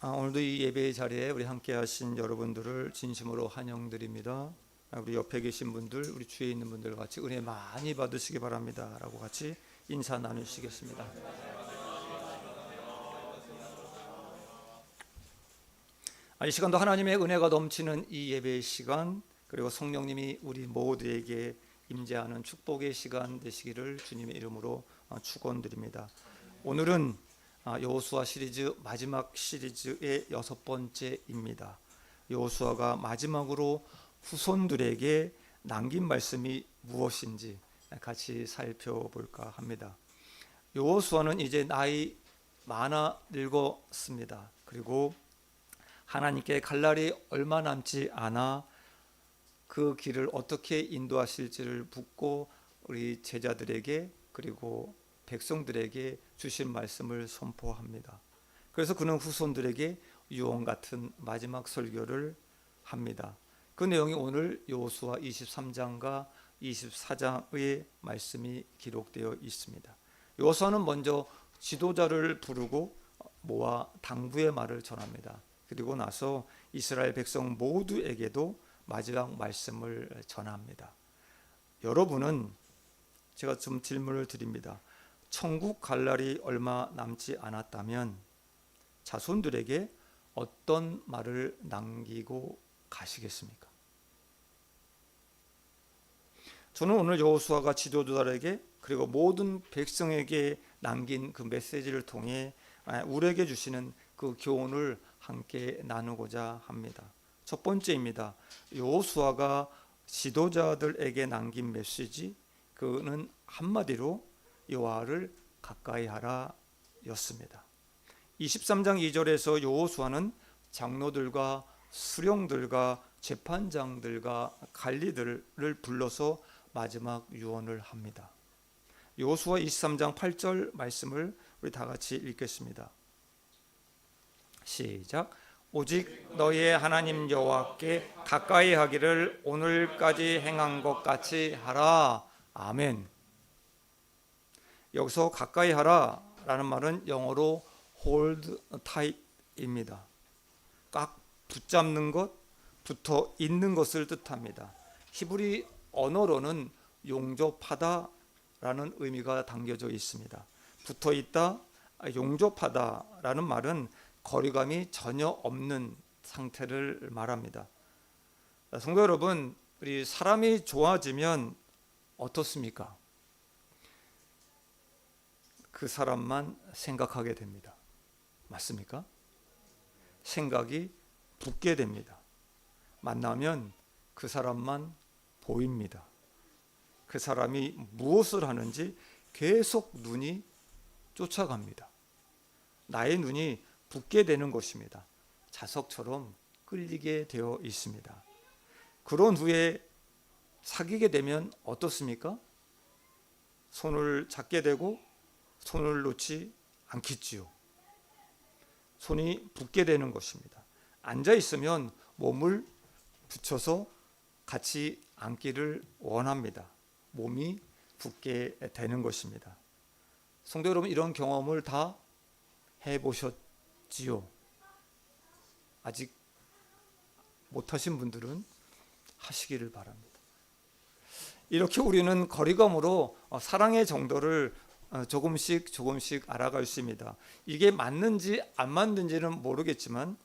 오늘도 이 예배의 자리에 우리 함께 하신 여러분들을 진심으로 환영드립니다. 우리 옆에 계신 분들, 우리 주위에 있는 분들 같이 은혜 많이 받으시기 바랍니다 라고 같이 인사 나누시겠습니다. 이 시간도 하나님의 은혜가 넘치는 이 예배의 시간, 그리고 성령님이 우리 모두에게 임재하는 축복의 시간 되시기를 주님의 이름으로 축원드립니다. 오늘은 여호수아 시리즈 마지막 시리즈의 6번째입니다. 여호수아가 마지막으로 후손들에게 남긴 말씀이 무엇인지 같이 살펴볼까 합니다. 여호수아는 이제 나이 많아 늙었습니다. 그리고 하나님께 갈 날이 얼마 남지 않아 그 길을 어떻게 인도하실지를 묻고 우리 제자들에게 그리고 백성들에게 주신 말씀을 선포합니다. 그래서 그는 후손들에게 유언 같은 마지막 설교를 합니다. 그 내용이 오늘 여호수아 23장과 24장의 말씀이 기록되어 있습니다. 여호수아는 먼저 지도자를 부르고 모아 당부의 말을 전합니다. 그리고 나서 이스라엘 백성 모두에게도 마지막 말씀을 전합니다. 여러분은 제가 좀 질문을 드립니다. 천국 갈 날이 얼마 남지 않았다면 자손들에게 어떤 말을 남기고 가시겠습니까? 저는 오늘 여호수아가 지도자들에게 그리고 모든 백성에게 남긴 그 메시지를 통해 우리에게 주시는 그 교훈을 함께 나누고자 합니다. 첫 번째입니다. 여호수아가 지도자들에게 남긴 메시지, 그는 한마디로 여호와를 가까이 하라 였습니다. 23장 2절에서 여호수아는 장로들과 수령들과 재판장들과 관리들을 불러서 마지막 유언을 합니다. 여호수아 23장 8절 말씀을 우리 다 같이 읽겠습니다. 시작. 오직 너희의 하나님 여호와께 가까이 하기를 오늘까지 행한 것 같이 하라. 아멘. 여기서 가까이 하라 라는 말은 영어로 hold tight입니다. 꽉 붙잡는 것, 붙어 있는 것을 뜻합니다. 히브리 언어로는 용접하다 라는 의미가 담겨져 있습니다. 붙어 있다, 용접하다 라는 말은 거리감이 전혀 없는 상태를 말합니다. 성도 여러분, 우리 사람이 좋아지면 어떻습니까? 그 사람만 생각하게 됩니다. 맞습니까? 생각이 붙게 됩니다. 만나면 그 사람만 보입니다. 그 사람이 무엇을 하는지 계속 눈이 쫓아갑니다. 나의 눈이 붙게 되는 것입니다. 자석처럼 끌리게 되어 있습니다. 그런 후에 사귀게 되면 어떻습니까? 손을 잡게 되고 손을 놓지 않겠지요. 손이 붙게 되는 것입니다. 앉아 있으면 몸을 붙여서 같이 앉기를 원합니다. 몸이 붙게 되는 것입니다. 성도 여러분, 이런 경험을 다 해보셨지요? 아직 못하신 분들은 하시기를 바랍니다. 이렇게 우리는 거리감으로 사랑의 정도를 조금씩 알아갈 수 있습니다. 이게 맞는지 안 맞는지는 모르겠지만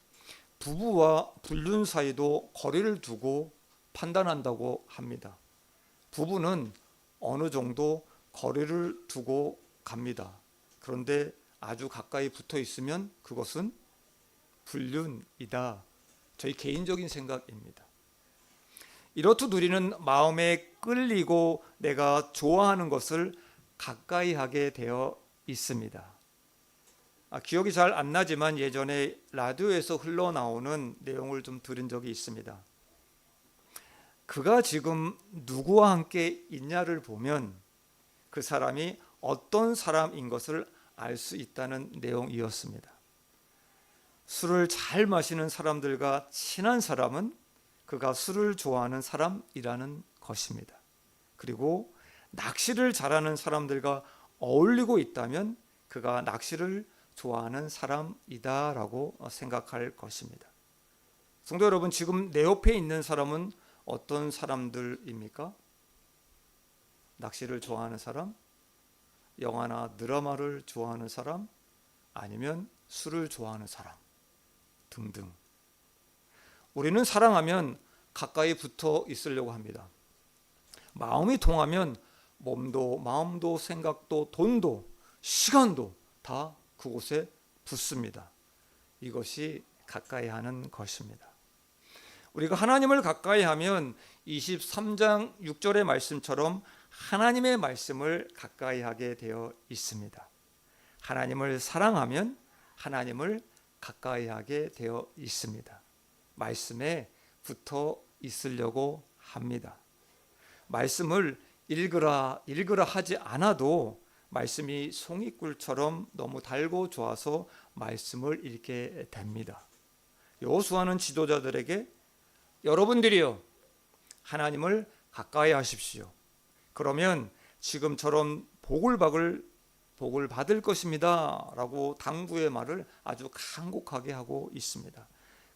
부부와 불륜 사이도 거리를 두고 판단한다고 합니다. 부부는 어느 정도 거리를 두고 갑니다. 그런데 아주 가까이 붙어 있으면 그것은 불륜이다. 저희 개인적인 생각입니다. 이렇듯 우리는 마음에 끌리고 내가 좋아하는 것을 가까이 하게 되어 있습니다. 기억이 잘 안 나지만 예전에 라디오에서 흘러나오는 내용을 좀 들은 적이 있습니다. 그가 지금 누구와 함께 있냐를 보면 그 사람이 어떤 사람인 것을 알 수 있다는 내용이었습니다. 술을 잘 마시는 사람들과 친한 사람은 그가 술을 좋아하는 사람이라는 것입니다. 그리고 낚시를 잘하는 사람들과 어울리고 있다면 그가 낚시를 좋아하는 사람이다라고 생각할 것입니다. 성도 여러분, 지금 내 옆에 있는 사람은 어떤 사람들입니까? 낚시를 좋아하는 사람, 영화나 드라마를 좋아하는 사람, 아니면 술을 좋아하는 사람 등등. 우리는 사랑하면 가까이 붙어 있으려고 합니다. 마음이 통하면 몸도 마음도 생각도 돈도 시간도 다 그곳에 붙습니다. 이것이 가까이 하는 것입니다. 우리가 하나님을 가까이 하면 23장 6절의 말씀처럼 하나님의 말씀을 가까이 하게 되어 있습니다. 하나님을 사랑하면 하나님을 가까이 하게 되어 있습니다. 말씀에 붙어 있으려고 합니다. 말씀을 읽으라 하지 않아도 말씀이 송이꿀처럼 너무 달고 좋아서 말씀을 읽게 됩니다. 여호수아는 지도자들에게 여러분들이요 하나님을 가까이 하십시오. 그러면 지금처럼 복을 받을 것입니다 라고 당부의 말을 아주 간곡하게 하고 있습니다.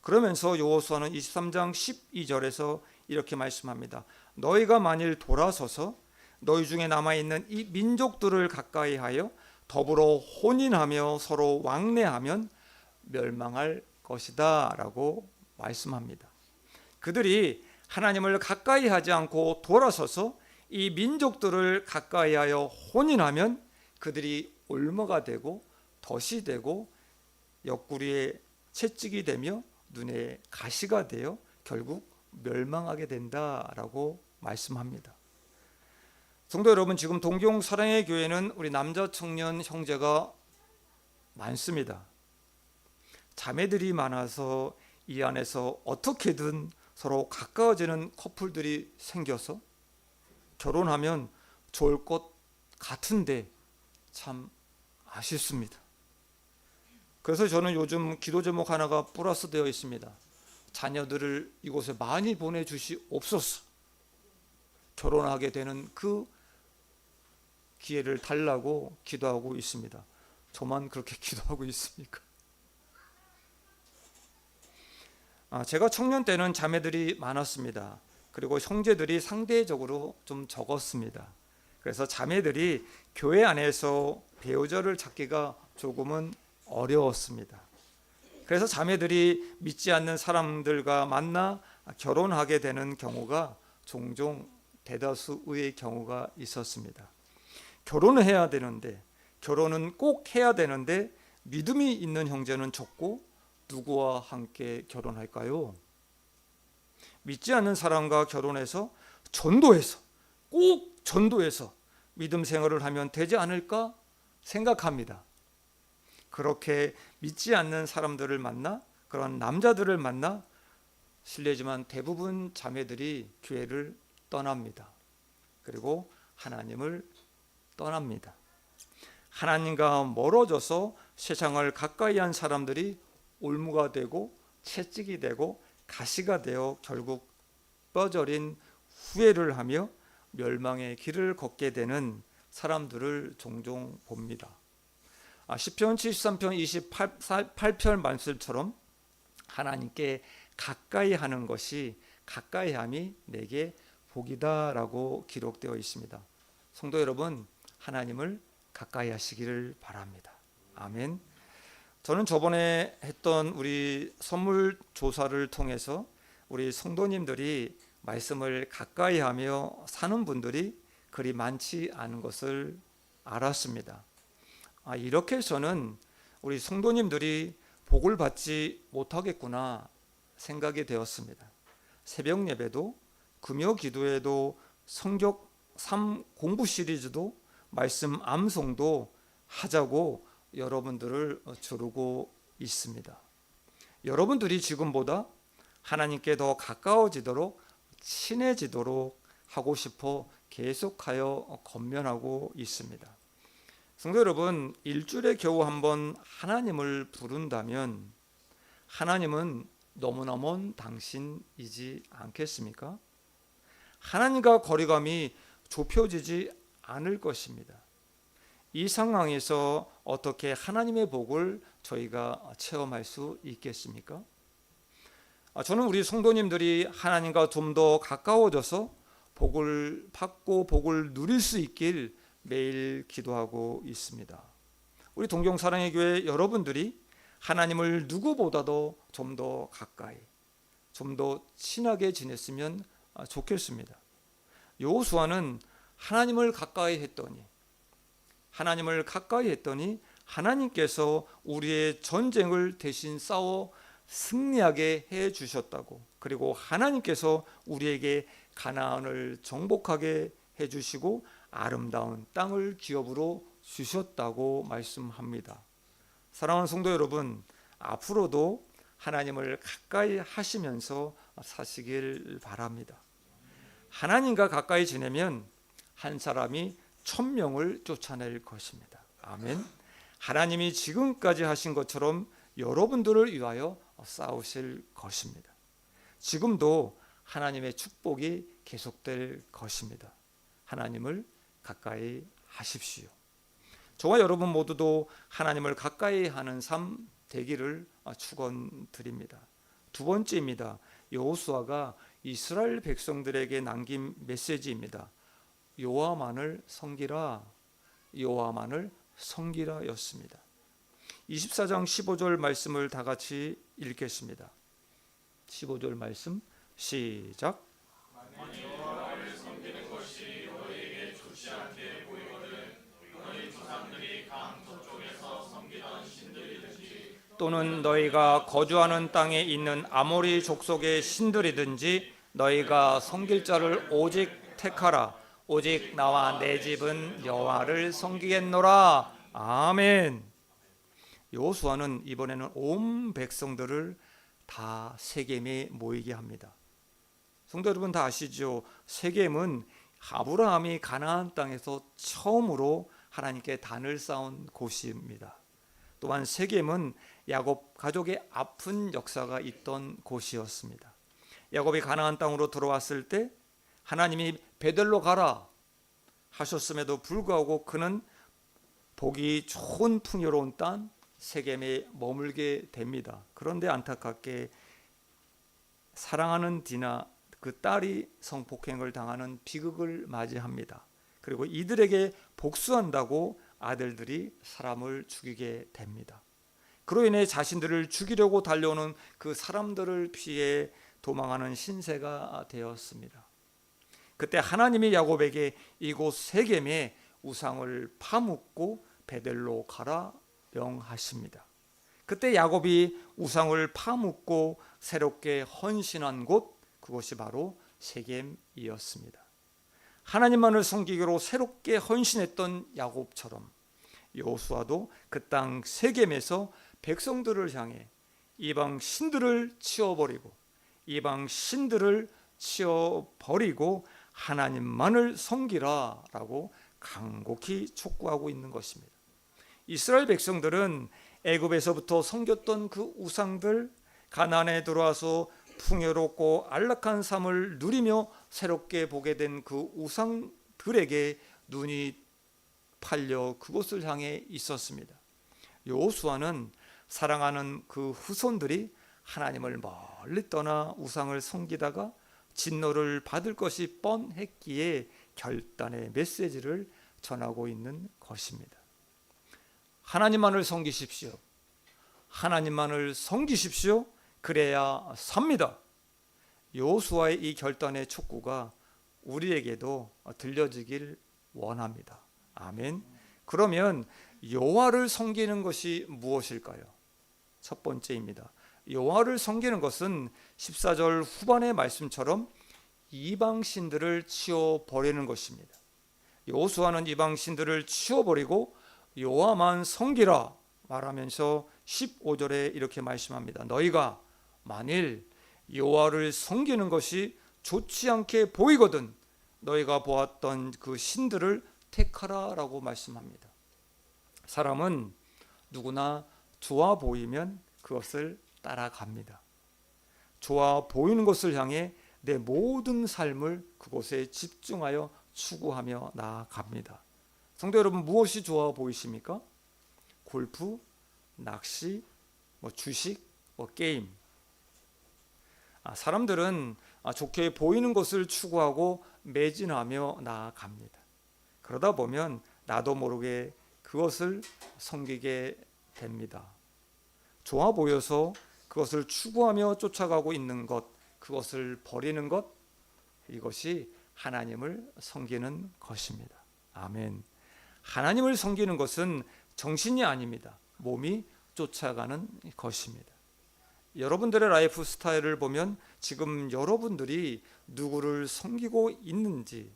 그러면서 여호수아는 23장 12절에서 이렇게 말씀합니다. 너희가 만일 돌아서서 너희 중에 남아있는 이 민족들을 가까이 하여 더불어 혼인하며 서로 왕래하면 멸망할 것이다 라고 말씀합니다. 그들이 하나님을 가까이 하지 않고 돌아서서 이 민족들을 가까이 하여 혼인하면 그들이 올무가 되고 덫이 되고 옆구리에 채찍이 되며 눈에 가시가 되어 결국 멸망하게 된다라고 말씀합니다. 성도 여러분, 지금 동경 사랑의 교회는 우리 남자 청년 형제가 많습니다. 자매들이 많아서 이 안에서 어떻게든 서로 가까워지는 커플들이 생겨서 결혼하면 좋을 것 같은데 참 아쉽습니다. 그래서 저는 요즘 기도 제목 하나가 플러스 되어 있습니다. 자녀들을 이곳에 많이 보내주시옵소서. 결혼하게 되는 그 기회를 달라고 기도하고 있습니다. 저만 그렇게 기도하고 있습니까? 제가 청년 때는 자매들이 많았습니다. 그리고 형제들이 상대적으로 좀 적었습니다. 그래서 자매들이 교회 안에서 배우자를 찾기가 조금은 어려웠습니다. 그래서 자매들이 믿지 않는 사람들과 만나 결혼하게 되는 경우가 종종 대다수의 경우가 있었습니다. 결혼을 해야 되는데, 결혼은 꼭 해야 되는데 믿음이 있는 형제는 적고 누구와 함께 결혼할까요? 믿지 않는 사람과 결혼해서 꼭 전도해서 믿음 생활을 하면 되지 않을까 생각합니다. 그렇게 믿지 않는 사람들을 만나, 그런 남자들을 만나, 실례지만 대부분 자매들이 교회를 떠납니다. 그리고 하나님을 떠납니다. 하나님과 멀어져서 세상을 가까이 한 사람들이 올무가 되고 채찍이 되고 가시가 되어 결국 뼈저린 후회를 하며 멸망의 길을 걷게 되는 사람들을 종종 봅니다. 시편 73편 28편 말씀처럼 하나님께 가까이 하는 것이 가까이함이 내게 복이다라고 기록되어 있습니다. 성도 여러분, 하나님을 가까이 하시기를 바랍니다. 아멘. 저는 저번에 했던 우리 선물 조사를 통해서 우리 성도님들이 말씀을 가까이 하며 사는 분들이 그리 많지 않은 것을 알았습니다. 이렇게 해서는 우리 성도님들이 복을 받지 못하겠구나 생각이 되었습니다. 새벽 예배도 금요 기도에도 성경 3 공부 시리즈도 말씀 암송도 하자고 여러분들을 조르고 있습니다. 여러분들이 지금보다 하나님께 더 가까워지도록 친해지도록 하고 싶어 계속하여 권면하고 있습니다. 성도 여러분, 일주일에 겨우 한번 하나님을 부른다면 하나님은 너무나 먼 당신이지 않겠습니까? 하나님과 거리감이 좁혀지지 않을 것입니다. 이 상황에서 어떻게 하나님의 복을 저희가 체험할 수 있겠습니까? 저는 우리 성도님들이 하나님과 좀 더 가까워져서 복을 받고 복을 누릴 수 있길 매일 기도하고 있습니다. 우리 동경사랑의 교회 여러분들이 하나님을 누구보다도 좀 더 가까이, 좀 더 친하게 지냈으면 좋겠습니다. 여호수아는 하나님을 가까이 했더니 하나님께서 우리의 전쟁을 대신 싸워 승리하게 해 주셨다고, 그리고 하나님께서 우리에게 가나안을 정복하게 해 주시고 아름다운 땅을 기업으로 주셨다고 말씀합니다. 사랑하는 성도 여러분, 앞으로도 하나님을 가까이 하시면서 사시길 바랍니다. 하나님과 가까이 지내면 한 사람이 1000명을 쫓아낼 것입니다. 아멘. 하나님이 지금까지 하신 것처럼 여러분들을 위하여 싸우실 것입니다. 지금도 하나님의 축복이 계속될 것입니다. 하나님을 가까이 하십시오. 저와 여러분 모두도 하나님을 가까이 하는 삶 되기를 축원드립니다. 두 번째입니다. 여호수아가 이스라엘 백성들에게 남긴 메시지입니다. 여호와만을 섬기라, 여호와만을 섬기라였습니다. 24장 15절 말씀을 다 같이 읽겠습니다. 15절 말씀 시작. 여호와를 섬기는 것이 너희에게 좋지 않게 보이거든 너희 조상들이 강 저쪽에서 섬기던 신들이든지 또는 너희가 거주하는 땅에 있는 아모리 족속의 신들이든지 너희가 섬길 자를 오직 택하라. 오직 나와 내 집은 여호와를 섬기겠노라. 아멘. 여호수아는 이번에는 온 백성들을 다 세겜에 모이게 합니다. 성도 여러분 다 아시죠? 세겜은 아브라함이 가나안 땅에서 처음으로 하나님께 단을 쌓은 곳입니다. 또한 세겜은 야곱 가족의 아픈 역사가 있던 곳이었습니다. 야곱이 가나안 땅으로 들어왔을 때 하나님이 베델로 가라 하셨음에도 불구하고 그는 보기 좋은 풍요로운 땅 세겜에 머물게 됩니다. 그런데 안타깝게 사랑하는 디나 그 딸이 성폭행을 당하는 비극을 맞이합니다. 그리고 이들에게 복수한다고 아들들이 사람을 죽이게 됩니다. 그로 인해 자신들을 죽이려고 달려오는 그 사람들을 피해 도망하는 신세가 되었습니다. 그때 하나님이 야곱에게 이곳 세겜에 우상을 파묻고 베델로 가라 명하십니다. 그때 야곱이 우상을 파묻고 새롭게 헌신한 곳, 그것이 바로 세겜이었습니다. 하나님만을 섬기기로 새롭게 헌신했던 야곱처럼 여호수아도 그 땅 세겜에서 백성들을 향해 이방 신들을 치워버리고 하나님만을 섬기라라고 간곡히 촉구하고 있는 것입니다. 이스라엘 백성들은 애굽에서부터 섬겼던 그 우상들, 가나안에 들어와서 풍요롭고 안락한 삶을 누리며 새롭게 보게 된 그 우상들에게 눈이 팔려 그곳을 향해 있었습니다. 여호수아는 사랑하는 그 후손들이 하나님을 멀리 떠나 우상을 섬기다가 진노를 받을 것이 뻔했기에 결단의 메시지를 전하고 있는 것입니다. 하나님만을 섬기십시오. 하나님만을 섬기십시오. 그래야 삽니다. 여호수아의 이 결단의 촉구가 우리에게도 들려지길 원합니다. 아멘. 그러면 여호와를 섬기는 것이 무엇일까요? 첫 번째입니다. 여호와를 섬기는 것은 14절 후반의 말씀처럼 이방신들을 치워버리는 것입니다. 여호수아는 이방신들을 치워버리고 여호와만 섬기라 말하면서 15절에 이렇게 말씀합니다. 너희가 만일 여호와를 섬기는 것이 좋지 않게 보이거든 너희가 보았던 그 신들을 택하라라고 말씀합니다. 사람은 누구나 좋아 보이면 그것을 따라갑니다. 좋아 보이는 것을 향해 내 모든 삶을 그곳에 집중하여 추구하며 나아갑니다. 성도 여러분, 무엇이 좋아 보이십니까? 골프, 낚시, 주식, 게임. 사람들은 좋게 보이는 것을 추구하고 매진하며 나아갑니다. 그러다 보면 나도 모르게 그것을 섬기게 됩니다. 좋아 보여서 그것을 추구하며 쫓아가고 있는 것, 그것을 버리는 것, 이것이 하나님을 섬기는 것입니다. 아멘. 하나님을 섬기는 것은 정신이 아닙니다. 몸이 쫓아가는 것입니다. 여러분들의 라이프 스타일을 보면 지금 여러분들이 누구를 섬기고 있는지,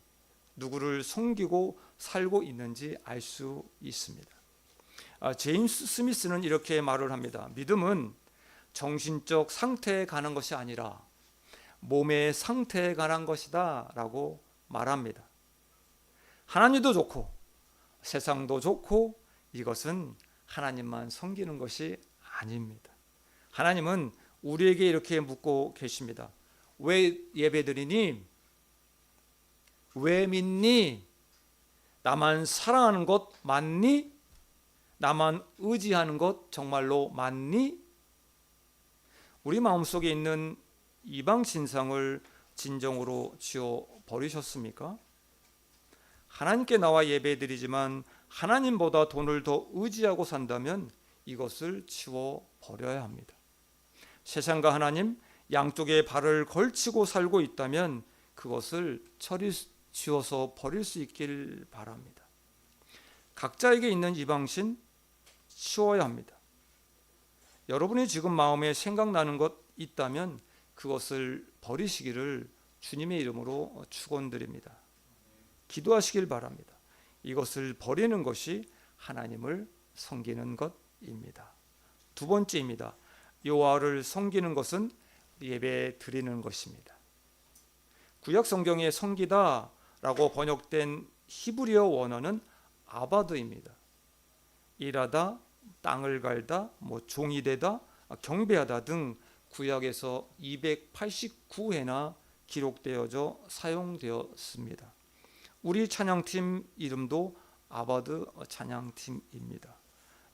누구를 섬기고 살고 있는지 알 수 있습니다. 제임스 스미스는 이렇게 말을 합니다. 믿음은 정신적 상태에 관한 것이 아니라 몸의 상태에 관한 것이다 라고 말합니다. 하나님도 좋고 세상도 좋고 이것은 하나님만 섬기는 것이 아닙니다. 하나님은 우리에게 이렇게 묻고 계십니다. 왜 예배드리니? 왜 믿니? 나만 사랑하는 것 맞니? 나만 의지하는 것 정말로 맞니? 우리 마음속에 있는 이방 신상을 진정으로 지워 버리셨습니까? 하나님께 나와 예배드리지만 하나님보다 돈을 더 의지하고 산다면 이것을 치워 버려야 합니다. 세상과 하나님 양쪽에 발을 걸치고 살고 있다면 그것을 치워서 버릴 수 있길 바랍니다. 각자에게 있는 이방신 치워야 합니다. 여러분이 지금 마음에 생각나는 것 있다면 그것을 버리시기를 주님의 이름으로 축원드립니다. 기도하시길 바랍니다. 이것을 버리는 것이 하나님을 섬기는 것입니다. 두 번째입니다. 여호와를 섬기는 것은 예배 드리는 것입니다. 구약 성경에 섬기다라고 번역된 히브리어 원어는 아바드입니다. 일하다, 땅을 갈다, 종이 되다, 경배하다 등 구약에서 289회나 기록되어져 사용되었습니다. 우리 찬양팀 이름도 아바드 찬양팀입니다.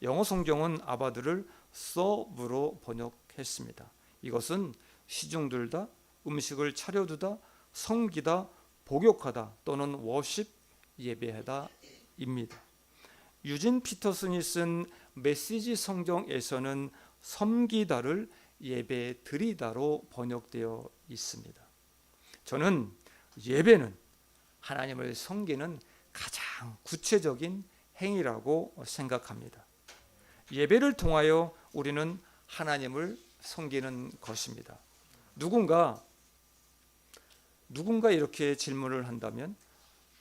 영어 성경은 아바드를 서브로 번역했습니다. 이것은 시중들다, 음식을 차려두다, 섬기다, 복역하다 또는 워십, 예배하다입니다. 유진 피터슨이 쓴 메시지 성경에서는 섬기다를 예배 드리다로 번역되어 있습니다. 저는 예배는 하나님을 섬기는 가장 구체적인 행위라고 생각합니다. 예배를 통하여 우리는 하나님을 섬기는 것입니다. 누군가 이렇게 질문을 한다면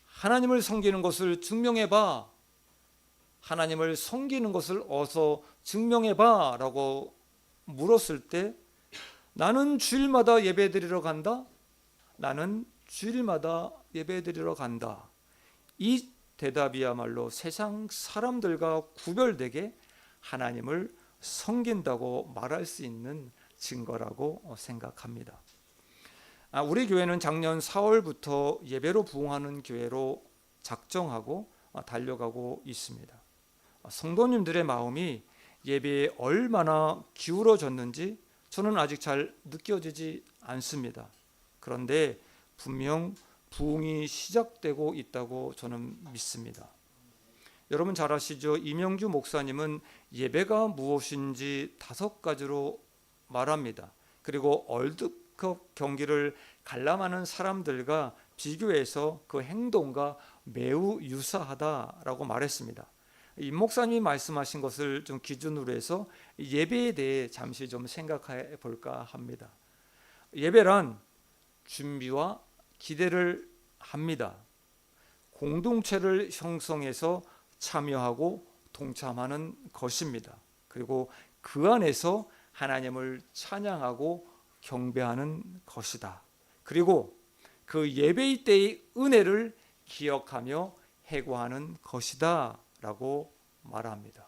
하나님을 섬기는 것을 증명해봐, 하나님을 섬기는 것을 어서 증명해봐 라고 물었을 때 나는 주일마다 예배드리러 간다, 나는 주일마다 예배드리러 간다, 이 대답이야말로 세상 사람들과 구별되게 하나님을 섬긴다고 말할 수 있는 증거라고 생각합니다. 우리 교회는 작년 4월부터 예배로 부흥하는 교회로 작정하고 달려가고 있습니다. 성도님들의 마음이 예배에 얼마나 기울어졌는지 저는 아직 잘 느껴지지 않습니다. 그런데 분명 부흥이 시작되고 있다고 저는 믿습니다. 여러분 잘 아시죠? 이명규 목사님은 예배가 무엇인지 5가지로 말합니다. 그리고 월드컵 경기를 관람하는 사람들과 비교해서 그 행동과 매우 유사하다라고 말했습니다. 임 목사님이 말씀하신 것을 좀 기준으로 해서 예배에 대해 잠시 좀 생각해 볼까 합니다. 예배란 준비와 기대를 합니다. 공동체를 형성해서 참여하고 동참하는 것입니다. 그리고 그 안에서 하나님을 찬양하고 경배하는 것이다. 그리고 그 예배의 때의 은혜를 기억하며 회고하는 것이다 라고 말합니다.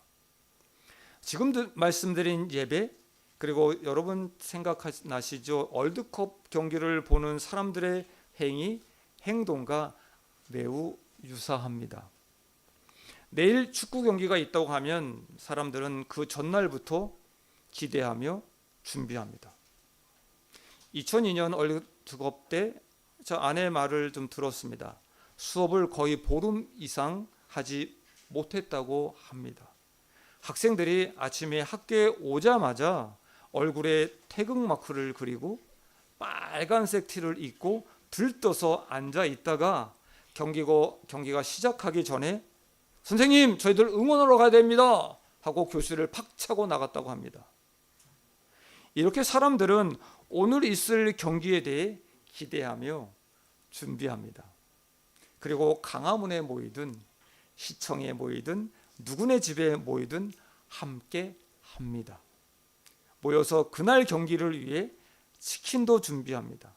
지금 말씀드린 예배, 그리고 여러분 생각나시죠? 월드컵 경기를 보는 사람들의 행위, 행동과 매우 유사합니다. 내일 축구 경기가 있다고 하면 사람들은 그 전날부터 기대하며 준비합니다. 2002년 월드컵 때 저 아내 말을 좀 들었습니다. 수업을 거의 보름 이상 하지 못했다고 합니다. 학생들이 아침에 학교에 오자마자 얼굴에 태극마크를 그리고 빨간색 티를 입고 들떠서 앉아 있다가 경기가 시작하기 전에 선생님, 저희들 응원하러 가야 됩니다 하고 교실을 팍 차고 나갔다고 합니다. 이렇게 사람들은 오늘 있을 경기에 대해 기대하며 준비합니다. 그리고 강화문에 모이든 시청에 모이든 누구네 집에 모이든 함께 합니다. 모여서 그날 경기를 위해 치킨도 준비합니다.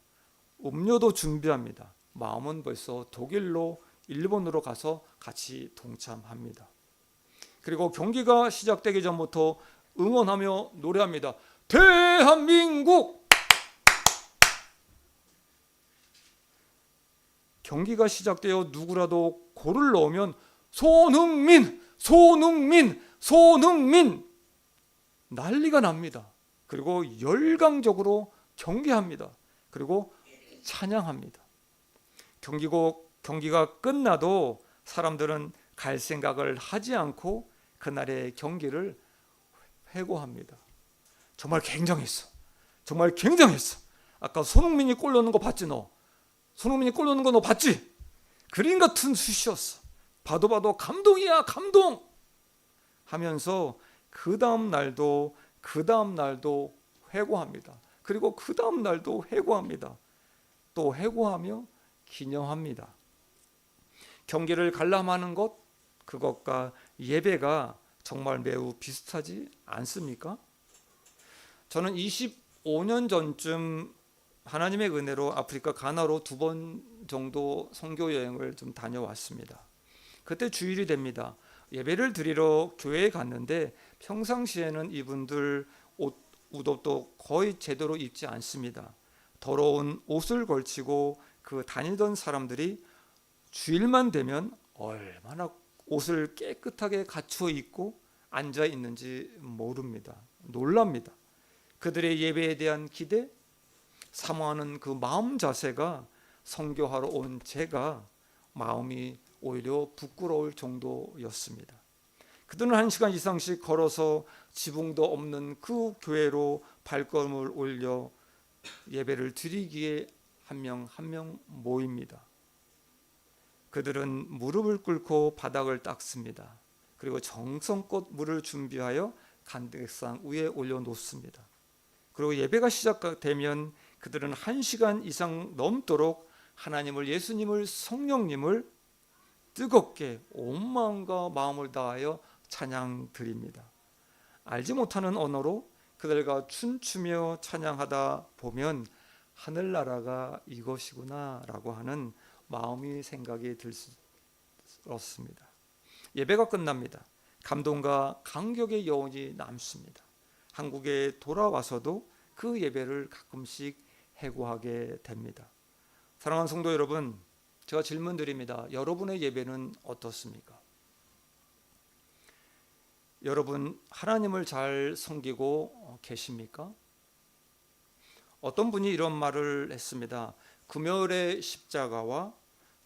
음료도 준비합니다. 마음은 벌써 독일로 일본으로 가서 같이 동참합니다. 그리고 경기가 시작되기 전부터 응원하며 노래합니다. 대한민국! 경기가 시작되어 누구라도 골을 넣으면 손흥민! 손흥민! 손흥민! 난리가 납니다. 그리고 열광적으로 경기합니다. 그리고 찬양합니다. 경기가 끝나도 사람들은 갈 생각을 하지 않고 그날의 경기를 회고합니다. 정말 굉장했어. 정말 굉장했어. 아까 손흥민이 골 넣는 거 봤지 너? 손흥민이 골 넣는 거 너 봤지? 그림 같은 슛이었어. 봐도 감동이야, 감동! 하면서 그 다음 날도 회고합니다. 그리고 그 다음 날도 회고합니다. 또 회고하며 기념합니다. 경기를 관람하는 것, 그것과 예배가 정말 매우 비슷하지 않습니까? 저는 25년 전쯤 하나님의 은혜로 아프리카 가나로 2번 정도 선교 여행을 좀 다녀왔습니다. 그때 주일이 됩니다. 예배를 드리러 교회에 갔는데 평상시에는 이분들 옷도 거의 제대로 입지 않습니다. 더러운 옷을 걸치고 그 다니던 사람들이 주일만 되면 얼마나 옷을 깨끗하게 갖추어 입고 앉아 있는지 모릅니다. 놀랍니다. 그들의 예배에 대한 기대, 사모하는 그 마음 자세가 선교하러 온 제가 마음이 오히려 부끄러울 정도였습니다. 그들은 1시간 이상씩 걸어서 지붕도 없는 그 교회로 발걸음을 올려 예배를 드리기에 한 명 한 명 모입니다. 그들은 무릎을 꿇고 바닥을 닦습니다. 그리고 정성껏 물을 준비하여 간백상 위에 올려놓습니다. 그리고 예배가 시작되면 그들은 1시간 이상 넘도록 하나님을, 예수님을, 성령님을 뜨겁게 온 마음과 마음을 다하여 찬양 드립니다. 알지 못하는 언어로 그들과 춤추며 찬양하다 보면 하늘나라가 이것이구나 라고 하는 마음이 생각이 들었습니다. 예배가 끝납니다. 감동과 감격의 여운이 남습니다. 한국에 돌아와서도 그 예배를 가끔씩 회고하게 됩니다. 사랑하는 성도 여러분, 제가 질문 드립니다. 여러분의 예배는 어떻습니까? 여러분 하나님을 잘 섬기고 계십니까? 어떤 분이 이런 말을 했습니다. 금요일의 십자가와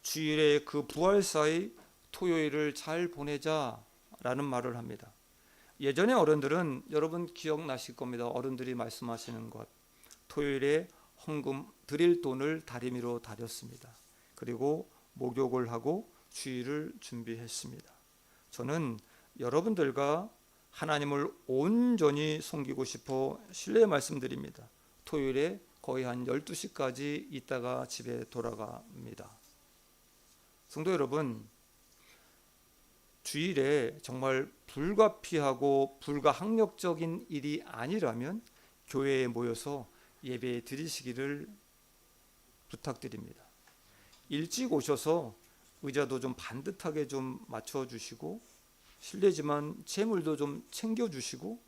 주일의 그 부활 사이 토요일을 잘 보내자라는 말을 합니다. 예전에 어른들은 여러분 기억나실 겁니다. 어른들이 말씀하시는 것. 토요일에 헌금 드릴 돈을 다리미로 다렸습니다. 그리고 목욕을 하고 주일을 준비했습니다. 저는 여러분들과 하나님을 온전히 섬기고 싶어 실례 말씀드립니다. 토요일에 거의 한 12시까지 있다가 집에 돌아갑니다. 성도 여러분, 주일에 정말 불가피하고 불가항력적인 일이 아니라면 교회에 모여서 예배 드리시기를 부탁드립니다. 일찍 오셔서 의자도 좀 반듯하게 좀 맞춰주시고 실례지만 재물도 좀 챙겨주시고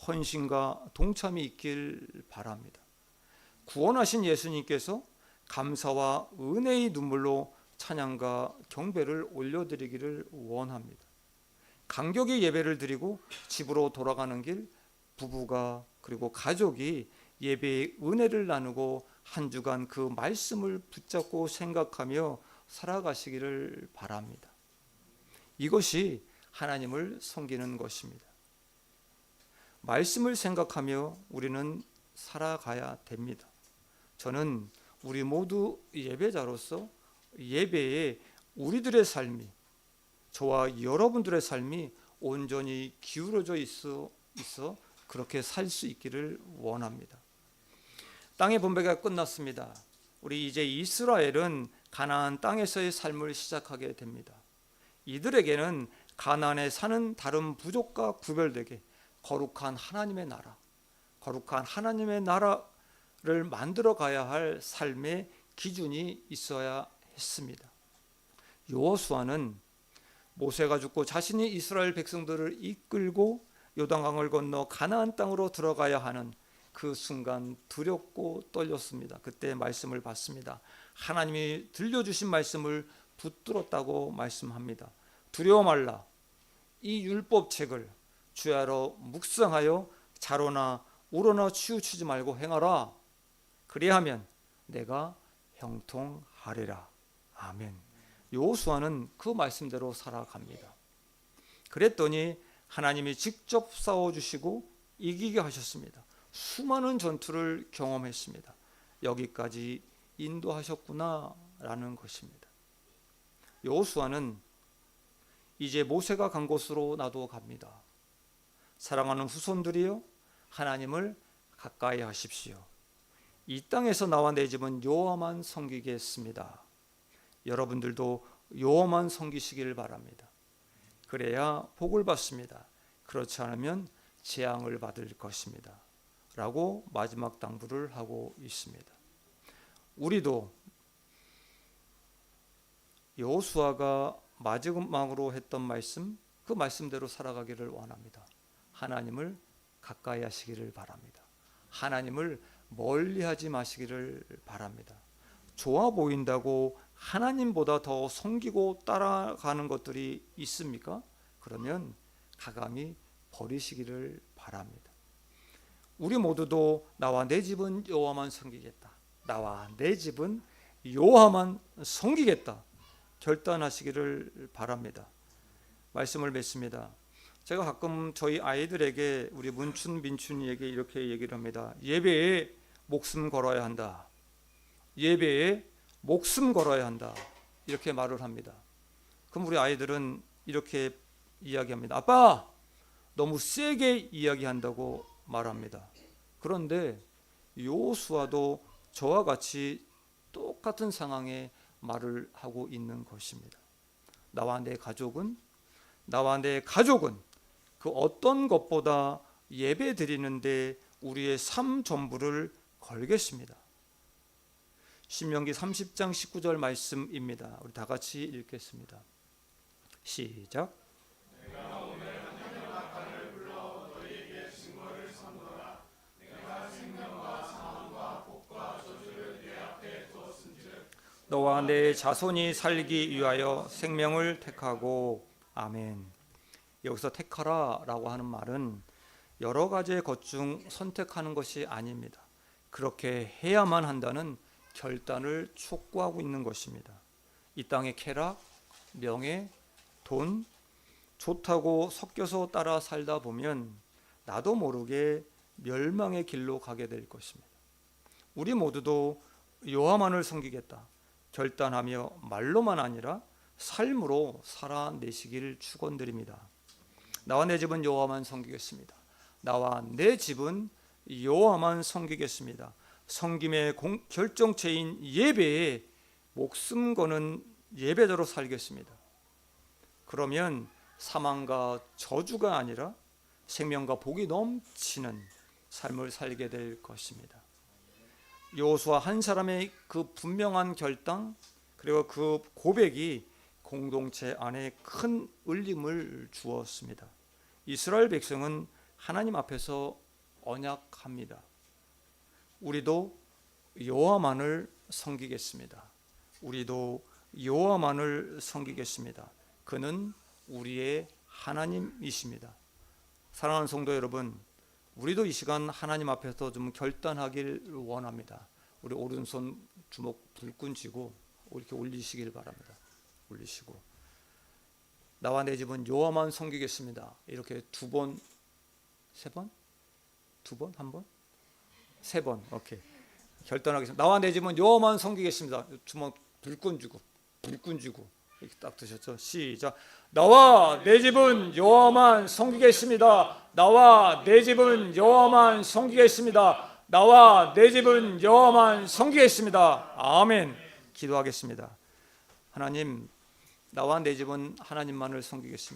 헌신과 동참이 있길 바랍니다. 구원하신 예수님께서 감사와 은혜의 눈물로 찬양과 경배를 올려드리기를 원합니다. 간격히 예배를 드리고 집으로 돌아가는 길 부부가 그리고 가족이 예배의 은혜를 나누고 한 주간 그 말씀을 붙잡고 생각하며 살아가시기를 바랍니다. 이것이 하나님을 섬기는 것입니다. 말씀을 생각하며 우리는 살아가야 됩니다. 저는 우리 모두 예배자로서 예배에 우리들의 삶이, 저와 여러분들의 삶이 온전히 기울어져 있어 그렇게 살 수 있기를 원합니다. 땅의 분배가 끝났습니다. 우리 이제 이스라엘은 가나안 땅에서의 삶을 시작하게 됩니다. 이들에게는 가나안에 사는 다른 부족과 구별되게 거룩한 하나님의 나라, 거룩한 하나님의 나라를 만들어 가야 할 삶의 기준이 있어야 했습니다. 여호수아는 모세가 죽고 자신이 이스라엘 백성들을 이끌고 요단강을 건너 가나안 땅으로 들어가야 하는 그 순간 두렵고 떨렸습니다. 그때 말씀을 받습니다. 하나님이 들려주신 말씀을 붙들었다고 말씀합니다. 두려워 말라. 이 율법책을 주야로 묵상하여 좌로나 우로나 치우치지 말고 행하라. 그리하면 내가 형통하리라. 아멘. 여호수아는 그 말씀대로 살아갑니다. 그랬더니 하나님이 직접 싸워주시고 이기게 하셨습니다. 수많은 전투를 경험했습니다. 여기까지 인도하셨구나 라는 것입니다. 여호수아는 이제 모세가 간 곳으로 나도 갑니다. 사랑하는 후손들이여, 하나님을 가까이 하십시오. 이 땅에서 나와 내 집은 여호와만 섬기겠습니다. 여러분들도 여호와만 섬기시기를 바랍니다. 그래야 복을 받습니다. 그렇지 않으면 재앙을 받을 것입니다. 라고 마지막 당부를 하고 있습니다. 우리도 여호수아가 마지막으로 했던 말씀, 그 말씀대로 살아가기를 원합니다. 하나님을 가까이 하시기를 바랍니다. 하나님을 멀리하지 마시기를 바랍니다. 좋아 보인다고 하나님보다 더 섬기고 따라가는 것들이 있습니까? 그러면 가감히 버리시기를 바랍니다. 우리 모두도 나와 내 집은 여호와만 섬기겠다, 나와 내 집은 여호와만 섬기겠다 결단하시기를 바랍니다. 말씀을 맺습니다. 제가 가끔 저희 아이들에게, 우리 문춘 민춘이에게 이렇게 얘기를 합니다. 예배에 목숨 걸어야 한다. 예배에 목숨 걸어야 한다. 이렇게 말을 합니다. 그럼 우리 아이들은 이렇게 이야기합니다. 아빠, 너무 세게 이야기한다고 말합니다. 그런데 여호수아도 저와 같이 똑같은 상황에 말을 하고 있는 것입니다. 나와 내 가족은 그 어떤 것보다 예배 드리는데 우리의 삶 전부를 걸겠습니다. 신명기 30장 19절 말씀입니다. 우리 다 같이 읽겠습니다. 시작. 내가 오늘 하나님의 나팔을 불러 너희에게 증거를 삼노라. 내가 생명과 사망과 복과 저주를 내 앞에 두었은즉 너와 내 자손이 살기 위하여 생명을 택하고. 아멘. 여기서 택하라라고 하는 말은 여러 가지의 것 중 선택하는 것이 아닙니다. 그렇게 해야만 한다는 결단을 촉구하고 있는 것입니다. 이 땅의 쾌락, 명예, 돈, 좋다고 섞여서 따라 살다 보면 나도 모르게 멸망의 길로 가게 될 것입니다. 우리 모두도 여호와만을 섬기겠다 결단하며 말로만 아니라 삶으로 살아내시기를 축원드립니다. 나와 내 집은 여호와만 섬기겠습니다. 나와 내 집은 여호와만 섬기겠습니다. 섬김의 결정체인 예배에 목숨 거는 예배자로 살겠습니다. 그러면 사망과 저주가 아니라 생명과 복이 넘치는 삶을 살게 될 것입니다. 여호수아 한 사람의 그 분명한 결단, 그리고 그 고백이 공동체 안에 큰 울림을 주었습니다. 이스라엘 백성은 하나님 앞에서 언약합니다. 우리도 여호와만을 섬기겠습니다. 우리도 여호와만을 섬기겠습니다. 그는 우리의 하나님이십니다. 사랑하는 성도 여러분, 우리도 이 시간 하나님 앞에서 좀 결단하길 원합니다. 우리 오른손 주먹 불끈 쥐고 이렇게 올리시길 바랍니다. 올리시고, 나와 내 집은 여호와만 섬기겠습니다. 이렇게 2번, 3번? 2번? 1번? 3번. 오케이. 결단하겠습니다. 나와 내 집은 여호와만 섬기겠습니다. 주먹 불끈 쥐고 이렇게 딱 드셨죠? 시작. 나와 내 집은 여호와만 섬기겠습니다. 나와 내 집은 여호와만 섬기겠습니다. 나와 내 집은 여호와만 섬기겠습니다. 아멘. 기도하겠습니다. 하나님, 나와 내 집은 하나님만을 섬기겠습니다.